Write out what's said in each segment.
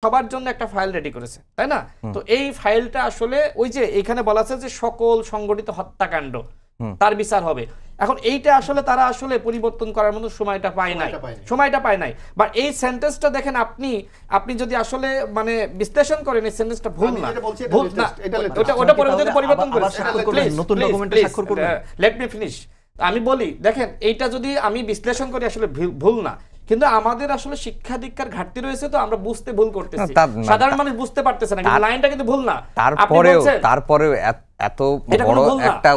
সবার জন্য একটা ফাইল রেডি করেছে, তাই না? তো এই ফাইলটা আসলে ওই যে এখানে বলা আছে যে সকল সংগঠিত হত্যাকাণ্ড তার বিচার হবে। এখন এইটা আসলে তারা আসলে পরিবর্তন করার মতো সময়টা পায় নাই। বাট এই সেন্টেন্সটা দেখেন, আপনি যদি আসলে মানে বিশ্লেষণ করেন এই সেন্টেন্সটা ভুল না, ওটা পরবর্তীতে পরিবর্তন করে নতুন ডকুমেন্টে স্বাক্ষর করবেন। Let me finish. আমি বলি দেখেন, এইটা যদি আমি বিশ্লেষণ করি আসলে ভুল না, কিন্তু আমাদের আসলে শিক্ষা দীক্ষার ঘাটতি রয়েছে, তো আমরা বুঝতে ভুল করতেছি, সাধারণ মানুষ বুঝতে পারতেছে না। কিন্তু লাইনটা কিন্তু ভুল না। তারপরেও এত বড় একটা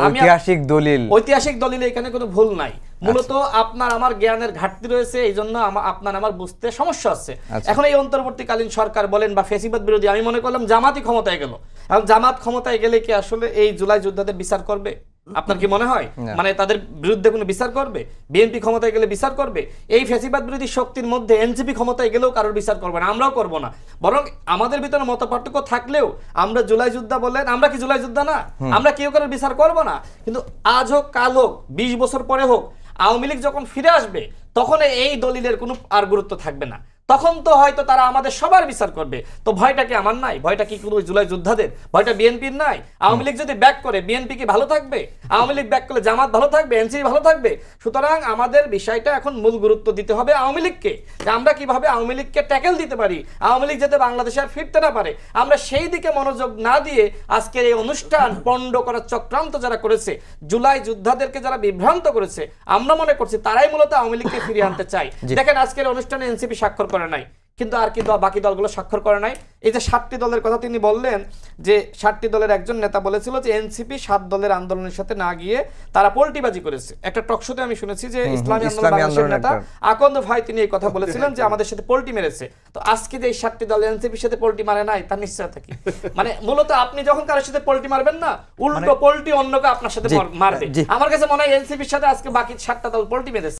ঐতিহাসিক দলিল এখানে কোনো ভুল নাই। মূলত আপনার আমার জ্ঞানের ঘাটতি রয়েছে, এই জন্য আপনার আমার বুঝতে সমস্যা আছে। এখন এই অন্তর্বর্তীকালীন সরকার বলেন বা ফ্যাসিবাদ বিরোধী, আমি মনে করলাম জামাতই ক্ষমতায় গেল। এখন জামাত ক্ষমতায় গেলে কি আসলে এই জুলাই যোদ্ধাদের বিচার করবে? আপনার কি মনে হয় মানে তাদের বিরুদ্ধে কোনো বিচার করবে? বিএনপি ক্ষমতায় গেলে বিচার করবে? এই ফ্যাসিবাদ বিরোধী শক্তির মধ্যে এনসিপি ক্ষমতায় গেলেও কারোর বিচার করবে না, আমরাও করব না। বরং আমাদের ভিতরে মতপার্থক্য থাকলেও আমরা জুলাই যোদ্ধা বললেন, আমরা কি জুলাই যোদ্ধা না? আমরা কেউ কারোর বিচার করব না। কিন্তু আজ হোক কাল হোক 20 বছর পরে হোক, আওয়ামী লীগ যখন ফিরে আসবে তখন এই দলিলের কোনো আর গুরুত্ব থাকবে না। তখন তো হয়তো তারা আমাদের সবার বিচার করবে। তো ভয়টা কি আমার নাই? ভয়টা কি কোনো জুলাই যোদ্ধাদের? ভয়টা বিএনপির নাই? আওয়ামী লীগ যদি ব্যাক করে বিএনপি কি ভালো থাকবে? আওয়ামী লীগ ব্যাক করলে জামাত ভালো থাকবে, এনসিপি ভালো থাকবে? সুতরাং আমাদের বিষয়টা এখন মূল গুরুত্ব দিতে হবে আওয়ামী লীগকে, যে আমরা কিভাবে আওয়ামী লীগকে ট্যাকেল দিতে পারি, আওয়ামী লীগ যাতে বাংলাদেশে আর ফিরতে না পারে। আমরা সেই দিকে মনোযোগ না দিয়ে আজকের এই অনুষ্ঠান পণ্ড করার চক্রান্ত যারা করেছে, জুলাই যোদ্ধাদেরকে যারা বিভ্রান্ত করেছে, আমরা মনে করছি তারাই মূলত আওয়ামী লীগকে ফিরিয়ে আনতে চাই। দেখেন আজকের অনুষ্ঠানে এনসিপি স্বাক্ষর করে নাই, কিন্তু আর কি বাকি দলগুলো স্বাক্ষর করে নাই। এই যে 7টি দলের কথা তিনি বললেন, যে 7টি দলের একজন নেতা বলেছিল যে এনসিপি 7 দলের আন্দোলনের সাথে না গিয়ে তারা পোল্টিবাজি করেছে। একটা টকশোতে আমি শুনেছি যে ইসলামী আন্দোলনের নেতা আকন্দ ভাই তিনি এই কথা বলেছিলেন যে আমাদের সাথে পোল্টি মেরেছে। তো আজকে যে এই 7টি দল এনসিপির সাথে পোল্টি মারে নাই, তার নিশ্চয়তা কি? মানে মূলত আপনি যখন কারোর সাথে পোল্টি মারবেন না, উল্টো পোল্টি অন্যকে আপনার সাথে মারবে। আমার কাছে মনে হয় এনসিপির সাথে আজকে বাকি 7টা দল পোল্টি মেরেছে।